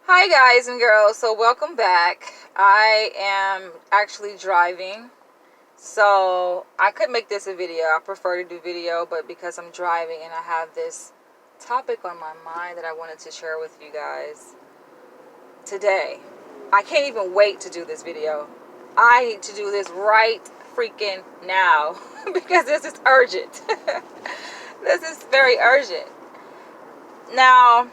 Hi guys and girls, so welcome back. I am actually driving, so I could make this a video. I prefer to do video, but because I'm driving and I have this topic on my mind that I wanted to share with you guys today, I can't even wait to do this video. I need to do this right freaking now because this is urgent. This is very urgent. Now,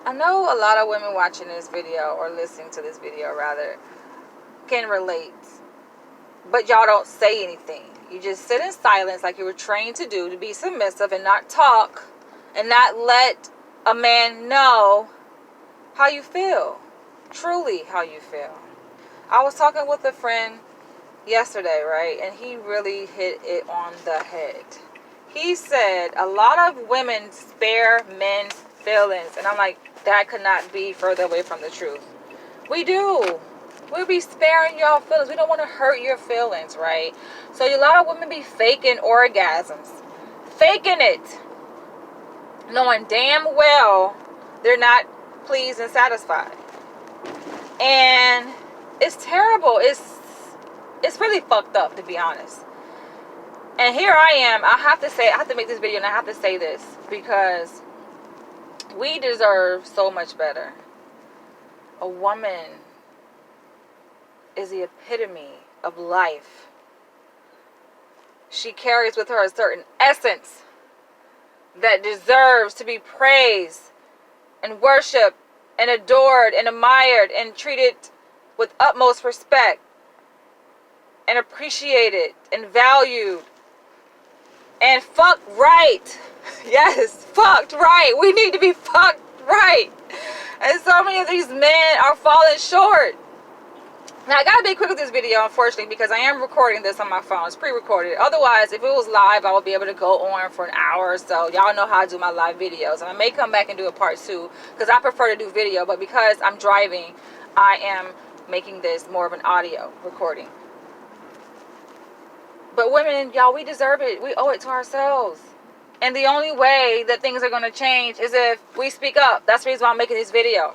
I know a lot of women watching this video, or listening to this video rather, can relate. But y'all don't say anything. You just sit in silence like you were trained to do, to be submissive and not talk and not let a man know how you feel. Truly how you feel. I was talking with a friend yesterday, right? And he really hit it on the head. He said a lot of women spare men's feelings. And I'm like, that could not be further away from the truth. We do. We'll be sparing y'all feelings. We don't want to hurt your feelings, right? So a lot of women be faking orgasms. Faking it. Knowing damn well they're not pleased and satisfied. And it's terrible. It's really fucked up, to be honest. And here I am. I have to make this video and I have to say this because we deserve so much better. A woman is the epitome of life. She carries with her a certain essence that deserves to be praised and worshiped and adored and admired and treated with utmost respect and appreciated and valued and fucked right. Yes, fucked right. We need to be fucked right. And so many of these men are falling short. Now, I gotta be quick with this video, unfortunately, because I am recording this on my phone. It's pre-recorded. Otherwise, if it was live, I would be able to go on for an hour or so. Y'all know how I do my live videos. And I may come back and do a part 2, because I prefer to do video. But because I'm driving, I am making this more of an audio recording. But women, y'all, we deserve it. We owe it to ourselves. And the only way that things are going to change is if we speak up. That's the reason why I'm making this video.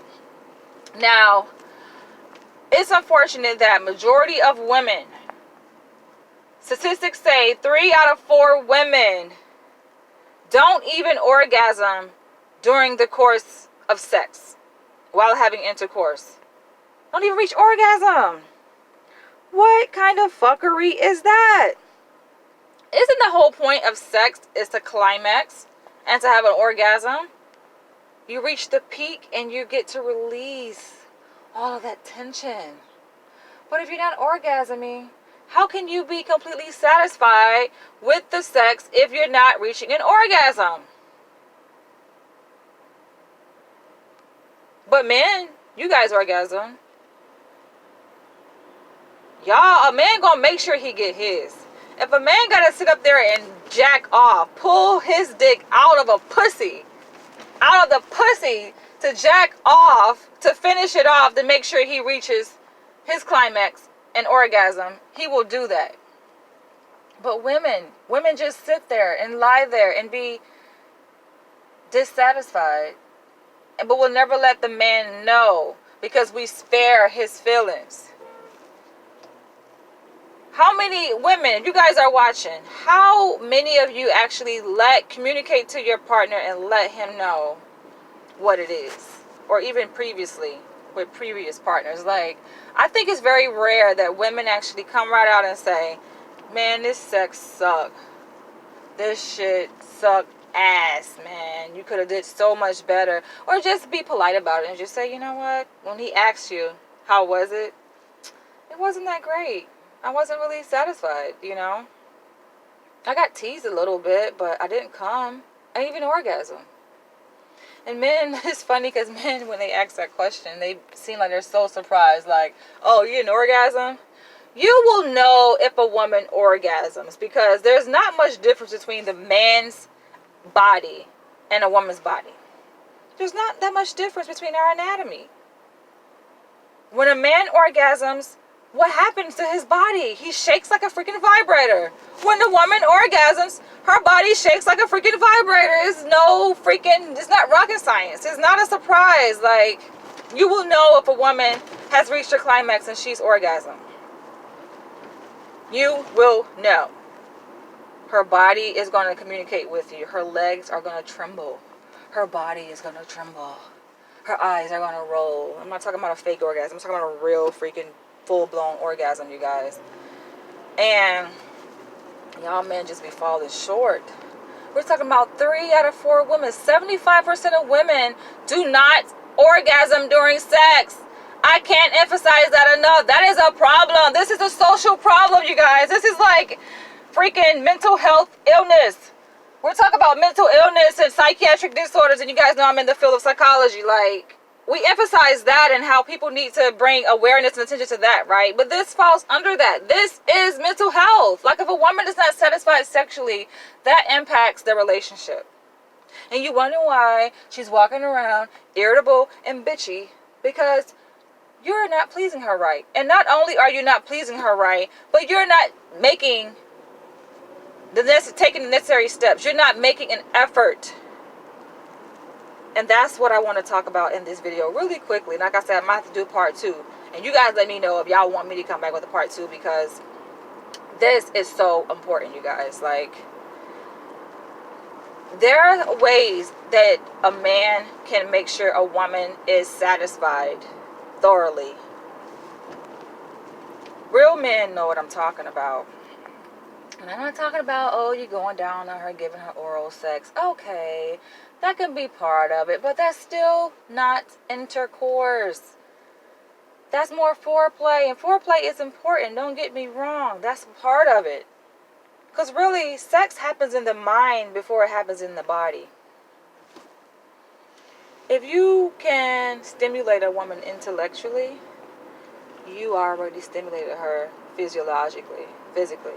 Now, it's unfortunate that majority of women, statistics say 3 out of 4 women don't even orgasm during the course of sex while having intercourse. Don't even reach orgasm. What kind of fuckery is that? Isn't the whole point of sex is to climax and to have an orgasm? You reach the peak and you get to release all of that tension. But if you're not orgasming, how can you be completely satisfied with the sex if you're not reaching an orgasm? But men, you guys orgasm. Y'all, a man gonna make sure he get his. If a man gotta sit up there and jack off, pull his dick out of the pussy to jack off, to finish it off, to make sure he reaches his climax and orgasm, he will do that. But women just sit there and lie there and be dissatisfied, but will never let the man know because we spare his feelings. How many women, you guys are watching, how many of you actually communicate to your partner and let him know what it is? Or even previously with previous partners. Like, I think it's very rare that women actually come right out and say, man, this sex sucked. This shit sucked ass, man. You could have did so much better. Or just be polite about it and just say, you know what? When he asks you, how was it? It wasn't that great. I wasn't really satisfied, you know. I got teased a little bit, but I didn't come. I didn't even orgasm. And men, it's funny because men, when they ask that question, they seem like they're so surprised. Like, oh, you an orgasm? You will know if a woman orgasms because there's not much difference between the man's body and a woman's body. There's not that much difference between our anatomy. When a man orgasms, what happens to his body? He shakes like a freaking vibrator. When the woman orgasms, her body shakes like a freaking vibrator. It's not rocket science. It's not a surprise. Like, you will know if a woman has reached her climax and she's orgasmed. You will know. Her body is going to communicate with you. Her legs are going to tremble. Her body is going to tremble. Her eyes are going to roll. I'm not talking about a fake orgasm. I'm talking about a real freaking full-blown orgasm, you guys. And y'all men just be falling short. We're talking about 3 out of 4 women. 75% of women do not orgasm during sex. I can't emphasize that enough. That is a problem. This is a social problem, you guys. This is like freaking mental health illness. We're talking about mental illness and psychiatric disorders, and you guys know I'm in the field of psychology. Like, we emphasize that and how people need to bring awareness and attention to that, right? But this falls under that. This is mental health. Like, if a woman is not satisfied sexually, that impacts their relationship. And you wonder why she's walking around irritable and bitchy, because you're not pleasing her right. And not only are you not pleasing her right, but you're not taking the necessary steps. You're not making an effort. And that's what I want to talk about in this video really quickly. Like I said, I might have to do part 2. And you guys let me know if y'all want me to come back with a part 2, because this is so important, you guys. Like, there are ways that a man can make sure a woman is satisfied thoroughly. Real men know what I'm talking about. And I'm not talking about, oh, you're going down on her, giving her oral sex. Okay, that can be part of it, but that's still not intercourse. That's more foreplay, and foreplay is important. Don't get me wrong. That's part of it. Because really, sex happens in the mind before it happens in the body. If you can stimulate a woman intellectually, you already stimulated her physiologically, physically.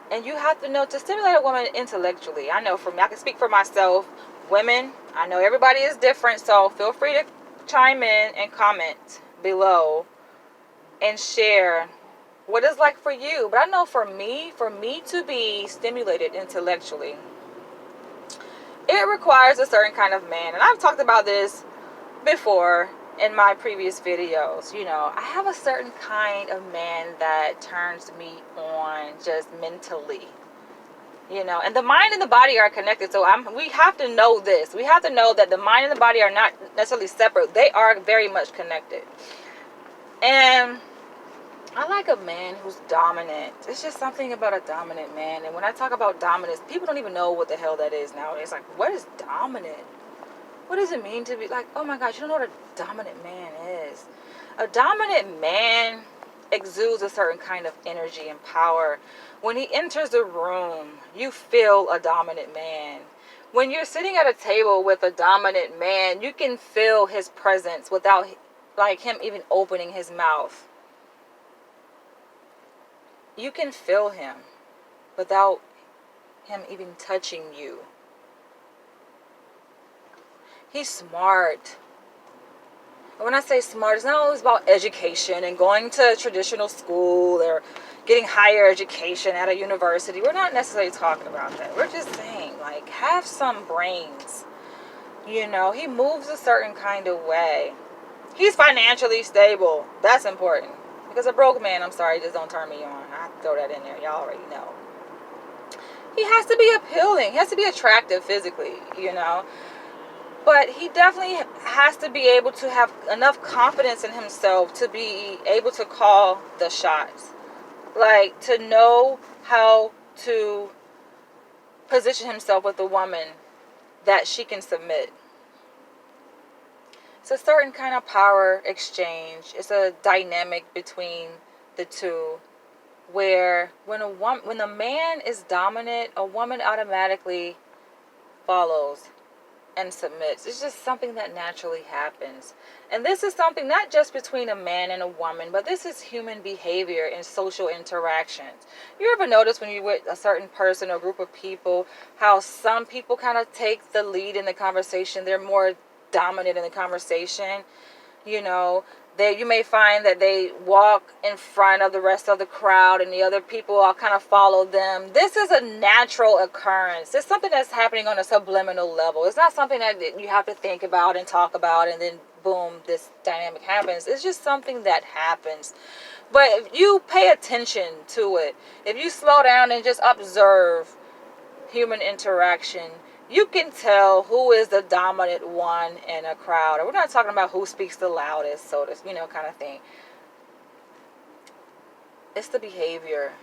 And you have to know, to stimulate a woman intellectually, I know for me, I can speak for myself, women, I know everybody is different, so feel free to chime in and comment below and share what it's like for you. But I know for me to be stimulated intellectually, it requires a certain kind of man. And I've talked about this before in my previous videos. You know, I have a certain kind of man that turns me on just mentally. You know, and the mind and the body are connected. So we have to know this. We have to know that the mind and the body are not necessarily separate. They are very much connected. And I like a man who's dominant. It's just something about a dominant man. And when I talk about dominance, people don't even know what the hell that is nowadays. Like, what is dominant? What does it mean to be like, oh my gosh, you don't know what a dominant man is? A dominant man exudes a certain kind of energy and power. When he enters the room, you feel a dominant man. When you're sitting at a table with a dominant man, you can feel his presence without like him even opening his mouth. You can feel him without him even touching you. He's smart. And when I say smart, it's not always about education and going to traditional school or getting higher education at a university. We're not necessarily talking about that. We're just saying, like, have some brains. You know, he moves a certain kind of way. He's financially stable. That's important. Because a broke man, I'm sorry, just don't turn me on. I have to throw that in there. Y'all already know. He has to be appealing. He has to be attractive physically, you know. But he definitely has to be able to have enough confidence in himself to be able to call the shots. Like, to know how to position himself with a woman that she can submit. It's a certain kind of power exchange. It's a dynamic between the two, where when a man is dominant, a woman automatically follows and submits. It's just something that naturally happens. And this is something not just between a man and a woman, but this is human behavior in social interactions. You ever notice when you're with a certain person or group of people, how some people kind of take the lead in the conversation? They're more dominant in the conversation. You know, You may find that they walk in front of the rest of the crowd and the other people all kind of follow them. This is a natural occurrence. It's something that's happening on a subliminal level. It's not something that you have to think about and talk about and then boom, this dynamic happens. It's just something that happens. But if you pay attention to it, if you slow down and just observe human interaction, you can tell who is the dominant one in a crowd. We're not talking about who speaks the loudest, so this, kind of thing. It's the behavior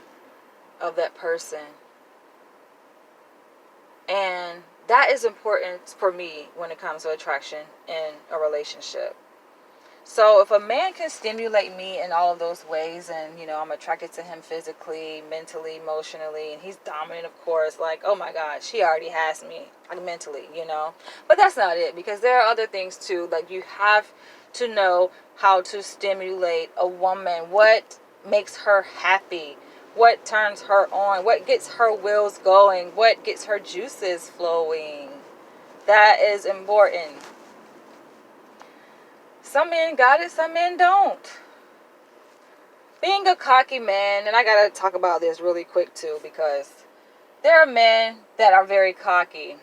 of that person. And that is important for me when it comes to attraction in a relationship. So if a man can stimulate me in all of those ways and, I'm attracted to him physically, mentally, emotionally, and he's dominant, of course, like, oh my God, she already has me, like mentally, But that's not it, because there are other things too. Like, you have to know how to stimulate a woman. What makes her happy? What turns her on? What gets her wheels going? What gets her juices flowing? That is important. Some men got it, some men don't. Being a cocky man, and I gotta talk about this really quick too, because there are men that are very cocky,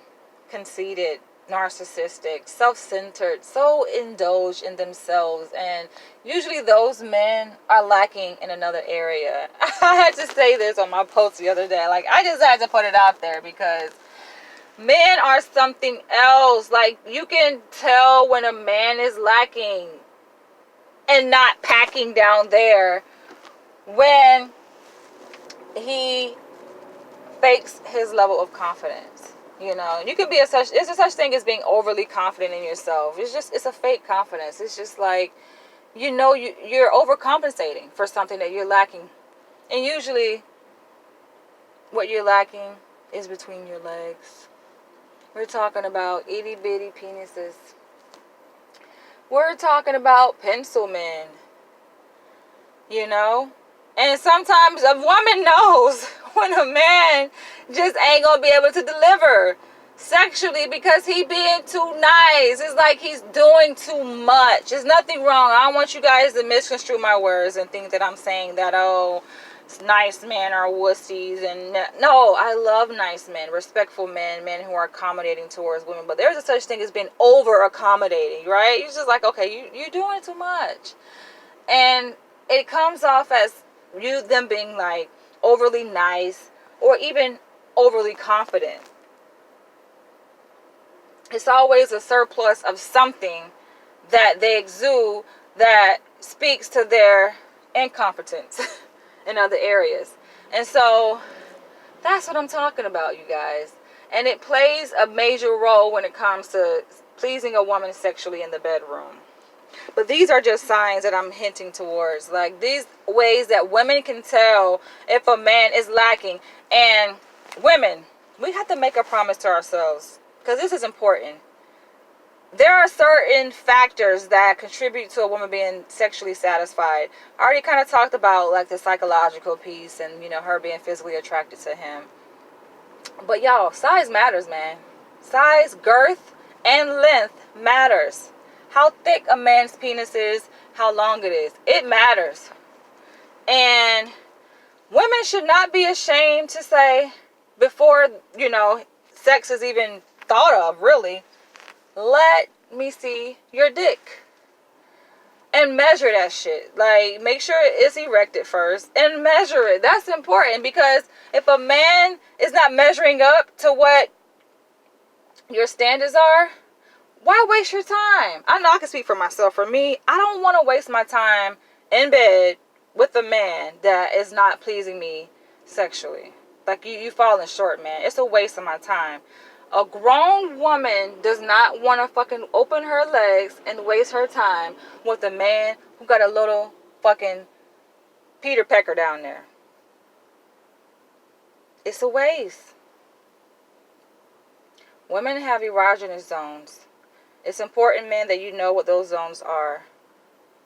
conceited, narcissistic, self-centered, so indulged in themselves, and usually those men are lacking in another area. I had to say this on my post the other day. Like, I just had to put it out there because men are something else. Like, you can tell when a man is lacking and not packing down there when he fakes his level of confidence. You can be there's a such thing as being overly confident in yourself. It's a fake confidence. It's just like, you're overcompensating for something that you're lacking. And usually what you're lacking is between your legs. We're talking about itty bitty penises. We're talking about pencil men. And sometimes a woman knows when a man just ain't gonna be able to deliver sexually because he being too nice. It's like he's doing too much. There's nothing wrong. I don't want you guys to misconstrue my words and think that I'm saying that, nice men are wussies. And no, I love nice men, respectful men who are accommodating towards women. But there's a such thing as being over accommodating, right? You're just like, okay, you're doing too much. And it comes off as them being like overly nice or even overly confident. It's always a surplus of something that they exude that speaks to their incompetence in other areas. And so that's what I'm talking about, you guys. And it plays a major role when it comes to pleasing a woman sexually in the bedroom. But these are just signs that I'm hinting towards. Like, these ways that women can tell if a man is lacking. And women, we have to make a promise to ourselves, because this is important. There are certain factors that contribute to a woman being sexually satisfied. I already kind of talked about like the psychological piece and, her being physically attracted to him. But y'all, size matters, man. Size, girth, and length matters. How thick a man's penis is, how long it is. It matters. And women should not be ashamed to say, before, sex is even thought of, really, let me see your dick. And measure that shit. Like, make sure it's erected first and measure it. That's important, because if a man is not measuring up to what your standards are, why waste your time? I know I can speak for myself. For me, I don't want to waste my time in bed with a man that is not pleasing me sexually. Like, you falling short, man. It's a waste of my time. A grown woman does not want to fucking open her legs and waste her time with a man who got a little fucking Peter Pecker down there. It's a waste. Women have erogenous zones. It's important, men, that you know what those zones are.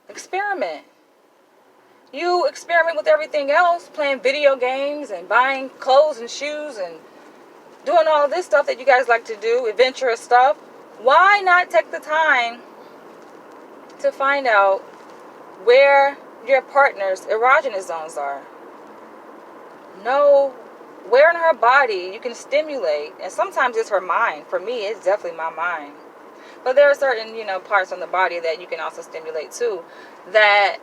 Experiment. You experiment with everything else, playing video games and buying clothes and shoes and doing all this stuff that you guys like to do, adventurous stuff. Why not take the time to find out where your partner's erogenous zones are. Know where in her body you can stimulate. And sometimes it's her mind. For me, it's definitely my mind. But there are certain, parts on the body that you can also stimulate too. That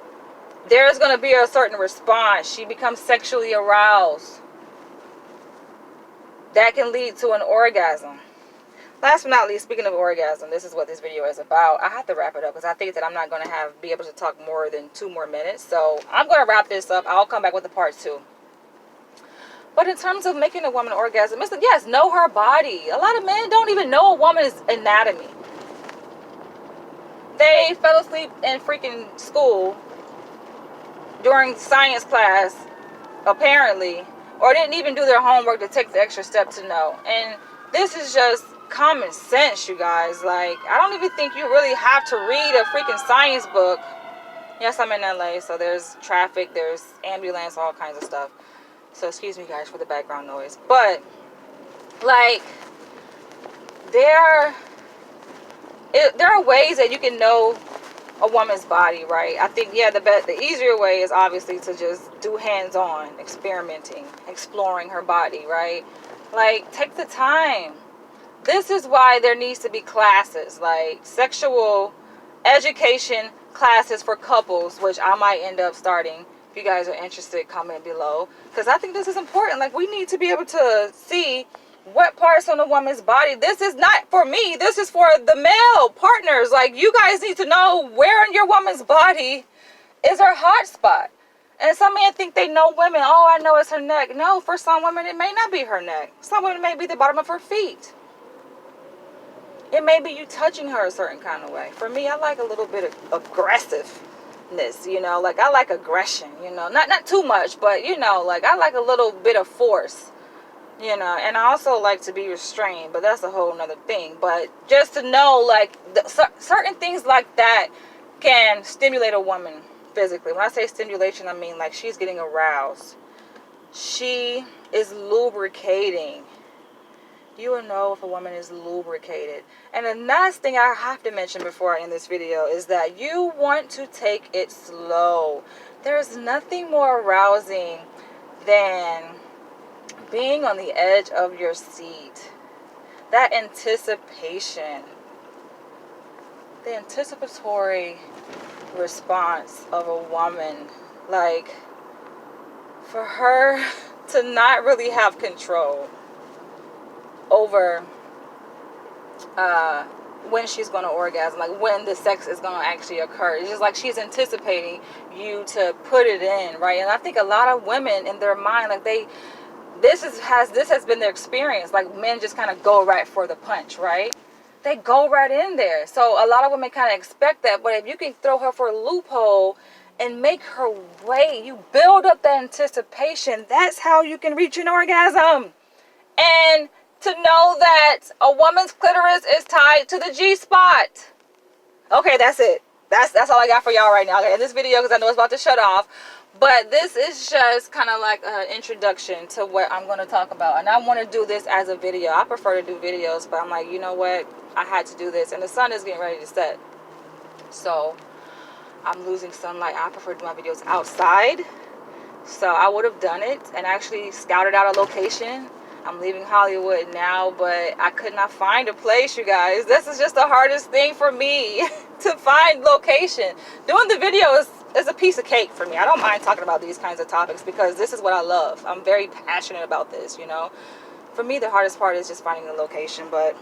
there's going to be a certain response. She becomes sexually aroused. That can lead to an orgasm. Last but not least, speaking of orgasm, this is what this video is about. I have to wrap it up because I think that I'm not going to be able to talk more than 2 more minutes. So I'm going to wrap this up. I'll come back with the part 2. But in terms of making a woman orgasm, yes, know her body. A lot of men don't even know a woman's anatomy. They fell asleep in freaking school during science class, apparently, or didn't even do their homework to take the extra step to know. And this is just common sense, you guys. Like, I don't even think you really have to read a freaking science book. Yes, I'm in LA, so there's traffic, there's ambulance, all kinds of stuff. So excuse me, guys, for the background noise. But, like, there are ways that you can know a woman's body, right? I think, the easier way is obviously to just do hands-on, experimenting, exploring her body, right? Like, take the time. This is why there needs to be classes, like sexual education classes for couples, which I might end up starting. If you guys are interested, comment below. Because I think this is important. Like, we need to be able to see what parts on a woman's body. This is not for me. This is for the male partners. Like, you guys need to know where in your woman's body is her hot spot. And some men think they know women. Oh, I know it's her neck. No, for some women, it may not be her neck. Some women may be the bottom of her feet. It may be you touching her a certain kind of way. For me, I like a little bit of aggressiveness, like I like aggression, not too much, but like I like a little bit of force, and I also like to be restrained, but that's a whole nother thing. But just to know, like, certain things like that can stimulate a woman physically. When I say stimulation, I mean like she's getting aroused. She is lubricating. You will know if a woman is lubricated. And the last thing I have to mention before I end this video is that you want to take it slow. There's nothing more arousing than being on the edge of your seat. That anticipation. The anticipatory response of a woman. Like, for her to not really have control over when she's going to orgasm, like when the sex is going to actually occur. It's just like she's anticipating you to put it in, right? And I think a lot of women in their mind, like this has been their experience. Like, men just kind of go right for the punch, right? They go right in there. So a lot of women kind of expect that, but if you can throw her for a loophole and make her wait, you build up that anticipation. That's how you can reach an orgasm. And to know that a woman's clitoris is tied to the G-spot. Okay, that's it. That's all I got for y'all right now. Okay, in this video, because I know it's about to shut off. But this is just kind of like an introduction to what I'm going to talk about. And I want to do this as a video. I prefer to do videos, but I'm like, you know what? I had to do this. And the sun is getting ready to set. So I'm losing sunlight. I prefer to do my videos outside. So I would have done it and actually scouted out a location. I'm leaving Hollywood now, but I could not find a place, you guys. This is just the hardest thing for me to find location. Doing the video is a piece of cake for me. I don't mind talking about these kinds of topics because this is what I love. I'm very passionate about this, For me, the hardest part is just finding a location, but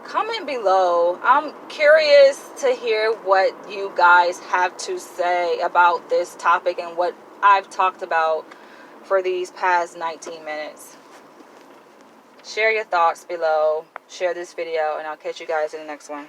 comment below. I'm curious to hear what you guys have to say about this topic and what I've talked about for these past 19 minutes. Share your thoughts below. Share this video, and I'll catch you guys in the next one.